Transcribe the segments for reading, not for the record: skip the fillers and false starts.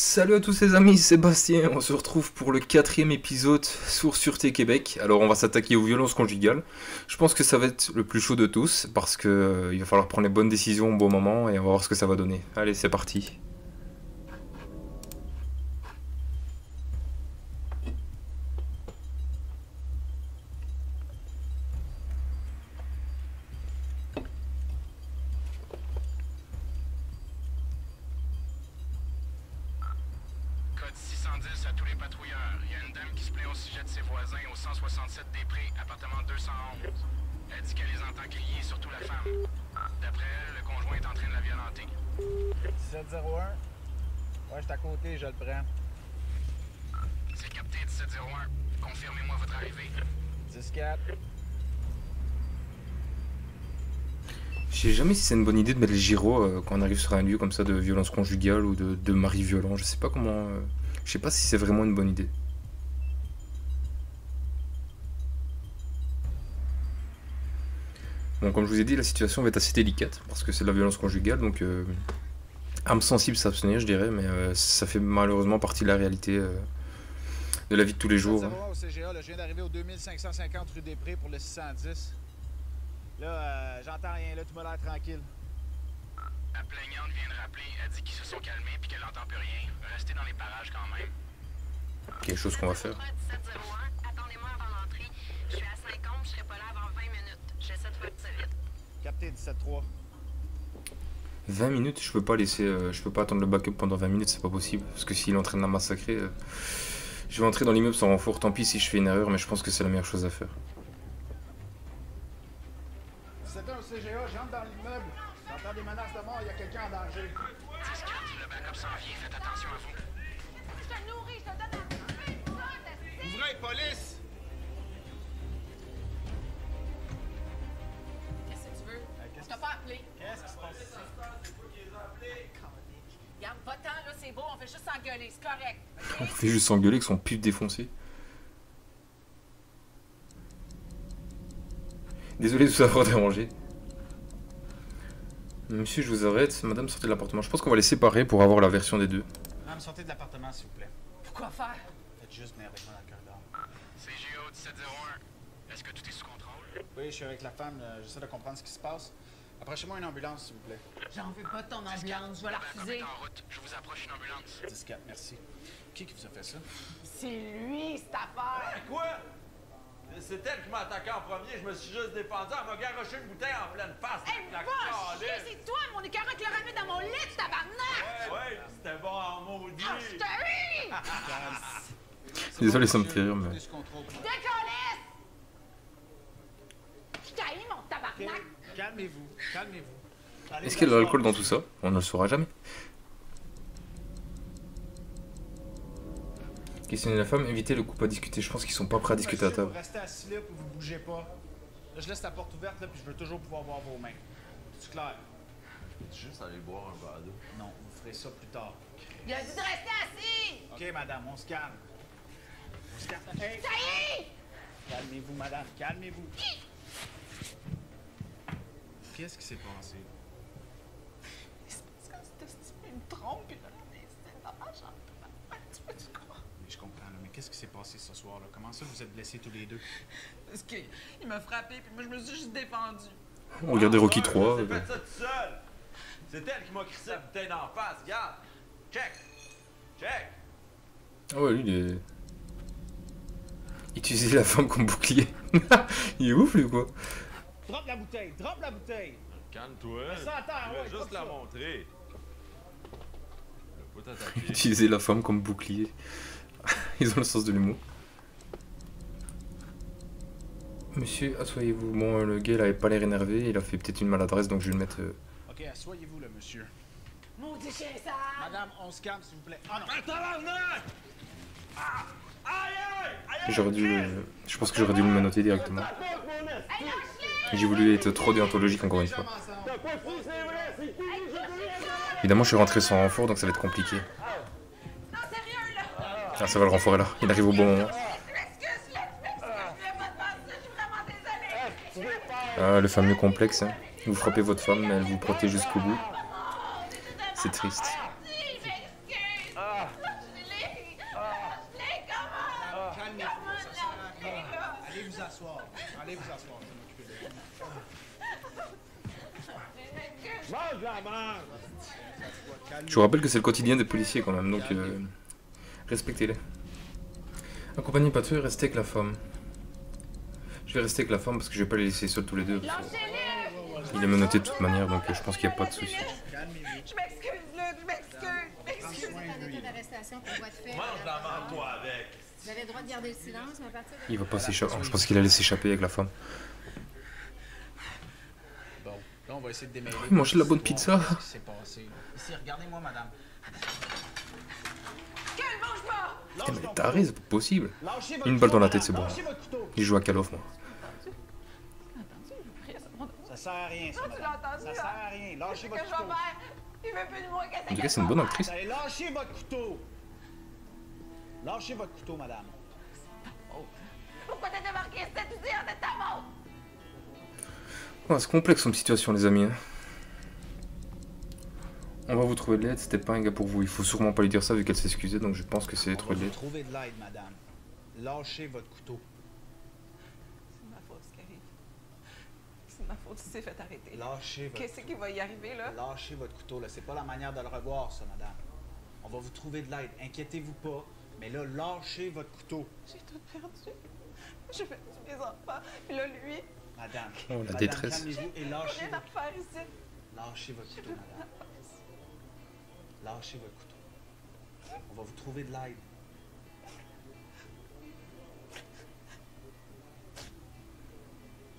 Salut à tous les amis, c'est Sébastien, on se retrouve pour le 4e épisode sur Sûreté Québec. Alors on va s'attaquer aux violences conjugales. Je pense que ça va être le plus chaud de tous parce que il va falloir prendre les bonnes décisions au bon moment et on va voir ce que ça va donner. Allez, c'est parti. Code 610 à tous les patrouilleurs. Il y a une dame qui se plaint au sujet de ses voisins au 167 des Prés, appartement 211. Elle dit qu'elle les entend crier, surtout la femme. D'après elle, le conjoint est en train de la violenter. 1701. Ouais, je suis à côté, je le prends. C'est capté 1701. Confirmez-moi votre arrivée. 10-4. Je sais jamais si c'est une bonne idée de mettre les gyros quand on arrive sur un lieu comme ça de violence conjugale ou de mari violent. Je sais pas comment. Je sais pas si c'est vraiment une bonne idée. Bon, comme je vous ai dit, la situation va être assez délicate parce que c'est de la violence conjugale, donc âme sensible s'abstenir, je dirais, mais ça fait malheureusement partie de la réalité de la vie de tous les jours. 1701 au CGA, là, je viens d'arriver au 2550 rue des Prés pour le 610. Là, j'entends rien, là, tu m'as l'air tranquille. La plaignante vient de rappeler. Elle dit qu'ils se sont calmés puis qu'elle n'entend plus rien. Restez dans les parages quand même. Quelque chose qu'on va faire. 1701, attendez-moi avant l'entrée. Je suis à 50, je serai pas là avant 20 minutes. J'essaie de faire ça vite. Capté 17-3. 20 minutes, je peux pas laisser, je peux pas attendre le backup pendant 20 minutes, c'est pas possible. Parce que s'il est en train de la massacrer, je vais entrer dans l'immeuble sans renfort. Tant pis si je fais une erreur, mais je pense que c'est la meilleure chose à faire. 1701 au CGA, j'entre dans l'immeuble. J'entends des menaces de mort, il y a quelqu'un en danger. 10-4, le backup s'en vient. Faites attention à vous. Je te nourris, je te donne un Ouvrez, police! Qu'est-ce que tu veux? On t'a pas appelé. Qu'est-ce qui se passe? Regarde, va-t'en, là, c'est beau, on fait juste s'engueuler, c'est correct. On fait juste s'engueuler avec son pif défoncé. Désolé de vous avoir dérangé. Monsieur, je vous arrête. Madame, sortez de l'appartement. Je pense qu'on va les séparer pour avoir la version des deux. Madame, sortez de l'appartement, s'il vous plaît. Pourquoi faire? Faites juste venir avec moi dans le corridor. CGO 1701. Est-ce que tout est sous contrôle? Oui, je suis avec la femme, j'essaie de comprendre ce qui se passe. Approchez-moi une ambulance, s'il vous plaît. J'en veux pas de ton ambulance, je vais la Le backup refuser. est en route. Je vous approche une ambulance. 10-4, merci. Qui vous a fait ça? C'est lui, cette affaire. Quoi? C'est elle qui m'a attaqué en premier, je me suis juste défendu, elle m'a garoché une bouteille en pleine face. Hey, la va chier, calisse. c'est toi, mon écœurant chloramide dans mon lit, tabarnak! Ouais, c'était bon en maudit. Ah, je te hais! Désolé, ça me fait rire, mais. Décollisse! Je t'haïs, mon tabarnak! Calmez-vous, calmez-vous. Allez, Est-ce qu'il y a de vous l'alcool dans tout ça? On ne le saura jamais. Questionner la femme, éviter le couple à discuter. Je pense qu'ils sont pas prêts à discuter à Monsieur, table. Vous restez assis là, puis vous bougez pas. Là, je laisse la porte ouverte, là, puis je veux toujours pouvoir voir vos mains. C'est clair? Juste aller boire un verre d'eau. Non, vous ferez ça plus tard. Il a dit de rester assis! OK, madame, on se calme. On se calme. Hey, T'haïs! calmez-vous, madame, calmez-vous. Qu'est-ce qui s'est passé? C'est parce que il me trompe, puis là, c'est dommage, tu peux te croire. Mais je comprends, là, mais qu'est-ce qui s'est passé ce soir-là? Comment ça, vous êtes blessés tous les deux? Parce qu'il m'a frappé, puis moi, je me suis juste défendue. Regardez Rocky 3. J'ai fait ça tout seul. C'est elle qui m'a crissé la bouteille d'en face, regarde. Check. Check. Ah ouais, lui, il est. Utiliser la femme comme bouclier. Il est ouf, lui, quoi. Drop la bouteille, drop la bouteille! Calme-toi. Mets ça à terre, Je vais ouais, juste comme la ça. montrer. Je vais pas t'attaquer. Utiliser la femme comme bouclier. Ils ont le sens de l'humour. Monsieur, asseyez-vous. Bon, le gars, il avait pas l'air énervé. Il a fait peut-être une maladresse, donc je vais le mettre. OK, asseyez-vous, là, monsieur. Maudit chien sale! Madame, on se calme, s'il vous plaît. Ah non! Tabarnak! Ah! Aïe, aïe! Aïe! J'aurais dû. Je pense que j'aurais dû le menotter directement. J'ai voulu être trop déontologique encore une fois. Évidemment, je suis rentré sans renfort, donc ça va être compliqué. Non, sérieux, là! Ah, ça va, le renfort est là. Il arrive au bon moment. Je m'excuse, je voulais pas te faire ça, je suis vraiment désolée! Ah, le fameux complexe. Hein. Vous frappez votre femme, mais elle vous protège jusqu'au bout. C'est triste. Je m'excuse! vous asseoir. Allez vous asseoir, je vais m'occuper de vous. Mange la merde! Je vous rappelle que c'est le quotidien des policiers quand même, donc respectez-les. Accompagné pas tuer, restez avec la femme. Je vais rester avec la femme parce que je vais pas les laisser seuls tous les deux. Il est menotté de toute manière, donc je pense qu'il n'y a pas de souci. Je m'excuse, Luc, je m'excuse. D'arrestation pour voie de fait. Mange la merde, toi, avec. Vous avez le droit de garder le silence, mais à partir de... Il va pas s'échapper. Je pense qu'il allait s'échapper avec la femme. Bon, là, on va essayer de démêler. Il mangeait de la bonne pizza. Ce qui s'est passé. Ici, regardez-moi, madame. Quel mange pas! Eh, mais taré, c'est pas possible. Lâchez votre Une balle dans la couteau, tête, c'est bon. madame. Lâchez votre couteau. Il joue à Call of, moi. Ça sert à rien, ça, Tu madame. l'as entendu, Ça sert hein? à rien. Lâchez Qu'est-ce que votre je vais couteau. faire? Il veut plus de moi, qu'est-ce En que tout cas, c'est une bonne actrice. Vous allez lâcher votre couteau. Lâchez votre couteau, madame. Pourquoi t'as démarqué cette usine de ta mort? Oh, c'est complexe comme situation, les amis. Hein. On va vous trouver de l'aide, c'était pas un gars pour vous. Il faut sûrement pas lui dire ça vu qu'elle s'est excusée, donc je pense que c'est On trop va de vous l'aide. trouver de l'aide, madame. Lâchez votre couteau. C'est ma faute, ce qui arrive. C'est ma faute, il s'est fait arrêter. Lâchez votre Qu'est-ce qui va y arriver, là? Lâchez votre couteau, là. C'est pas la manière de le revoir, ça, madame. On va vous trouver de l'aide. Inquiétez-vous pas. Mais là, lâchez votre couteau. J'ai tout perdu. J'ai perdu mes enfants. Puis là, lui, Madame. Oh, la Madame, détresse. calmez-vous et j'ai lâchez rien à votre... faire ici. Lâchez votre couteau, madame. Lâchez votre couteau. On va vous trouver de l'aide.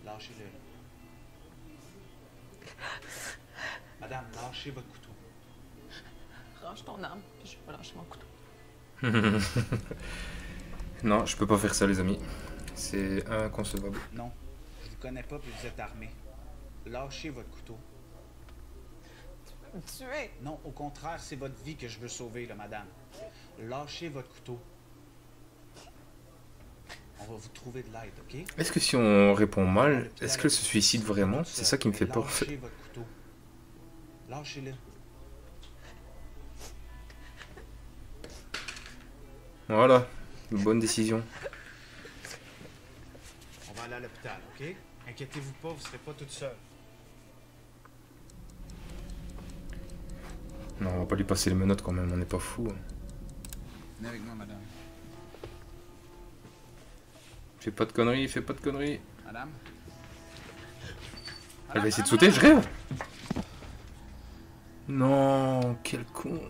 Lâchez-le. Madame, lâchez votre couteau. Range ton arme, puis je vais pas lâcher mon couteau. Non, je peux pas faire ça, les amis. C'est inconcevable. Non, je vous connais pas puis vous êtes armé. Lâchez votre couteau. Me tuer. Non, au contraire, c'est votre vie que je veux sauver, là, madame. Lâchez votre couteau. On va vous trouver de l'aide, OK? Est-ce que si on répond mal, est-ce qu'elle se suicide vraiment? C'est ça qui me fait peur, en Lâchez fait. votre couteau. Lâchez-le. Voilà, une bonne décision. On va aller à l'hôpital, OK? Inquiétez-vous pas, vous serez pas toute seule. Non, on va pas lui passer les menottes quand même, on n'est pas fou. Venez avec moi, madame. Fais pas de conneries, fais pas de conneries. Madame? Elle va essayer de sauter, je rêve. Non, quel con.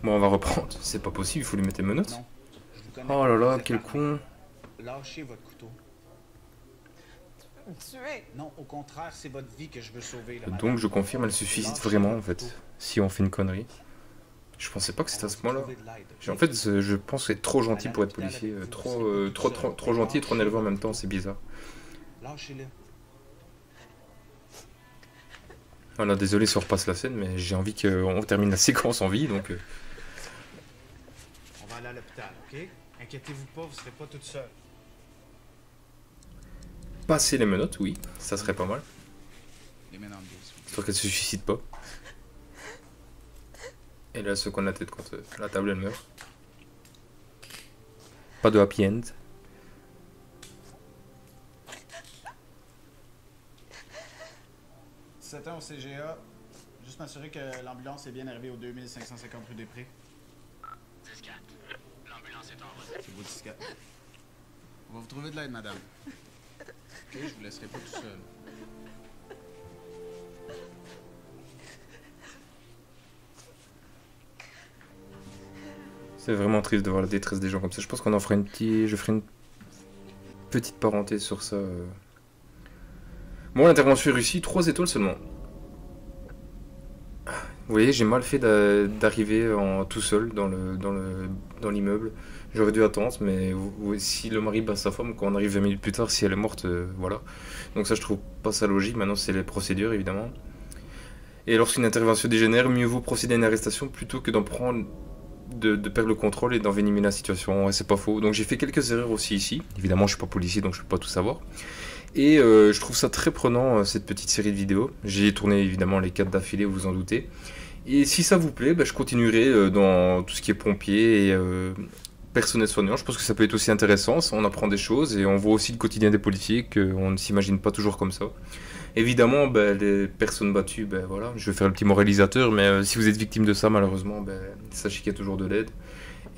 Bon, on va reprendre. C'est pas possible, il faut lui mettre les menottes. Non. Je vous connais Oh pas, là vous là, êtes quel armé. con. Lâchez votre couteau. Me tuer. Non, au contraire, c'est votre vie que je veux sauver, là, madame. Donc je confirme, elle se suicide vraiment en fait. Si on fait une connerie. Je pensais pas que c'était à ce On va vous moment-là. trouver de l'aide, OK? En fait, je pense être trop gentil pour être policier. Trop gentil et trop nerveux en même temps, c'est bizarre. Lâchez-le. Voilà, désolé si on repasse la scène, mais j'ai envie qu'on termine la séquence en vie, donc... On va aller à l'hôpital, OK? Inquiétez-vous pas, vous serez pas toute seule. Passer les menottes, oui, ça serait pas mal. Les mains dans le dos, s'il vous plaît. Histoire qu'elle se suicide pas. Et là, elle se cogne la tête quand la table elle meurt. Pas de happy end. C'est un au CGA. Juste m'assurer que l'ambulance est bien arrivée au 2550 rue des Prés. 10-4. L'ambulance est en route. C'est beau, 10-4. On va vous trouver de l'aide, madame. OK, je vous laisserai pas tout seul. C'est vraiment triste de voir la détresse des gens comme ça. Je pense qu'on en fera je ferai une petite parenthèse sur ça. Bon, l'intervention est réussie, 3 étoiles seulement. Vous voyez, j'ai mal fait d'arriver tout seul dans l'immeuble. J'aurais dû attendre, mais si le mari bat sa femme, quand on arrive 20 minutes plus tard, si elle est morte, voilà. Donc ça, je trouve pas ça logique. Maintenant, c'est les procédures, évidemment. Et lorsqu'une intervention dégénère, mieux vaut procéder à une arrestation plutôt que d'en prendre, de perdre le contrôle et d'envenimer la situation. Ouais, c'est pas faux. Donc j'ai fait quelques erreurs aussi ici. Évidemment, je suis pas policier, donc je peux pas tout savoir. Et je trouve ça très prenant, cette petite série de vidéos. J'ai tourné évidemment les 4 d'affilée, vous vous en doutez. Et si ça vous plaît, je continuerai dans tout ce qui est pompier et personnel soignant. Je pense que ça peut être aussi intéressant, on apprend des choses et on voit aussi le quotidien des politiques, on ne s'imagine pas toujours comme ça. Évidemment, les personnes battues, voilà, je vais faire le petit moralisateur, mais si vous êtes victime de ça, malheureusement, sachez qu'il y a toujours de l'aide.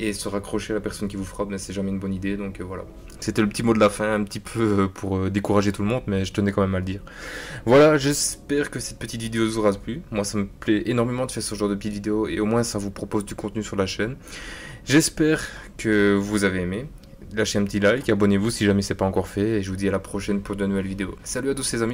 Et se raccrocher à la personne qui vous frappe, c'est jamais une bonne idée, donc voilà. C'était le petit mot de la fin, un petit peu pour décourager tout le monde, mais je tenais quand même à le dire. Voilà, j'espère que cette petite vidéo vous aura plu. Moi, ça me plaît énormément de faire ce genre de petites vidéos, et au moins ça vous propose du contenu sur la chaîne. J'espère que vous avez aimé. Lâchez un petit like, abonnez-vous si jamais c'est pas encore fait, et je vous dis à la prochaine pour de nouvelles vidéos. Salut à tous les amis.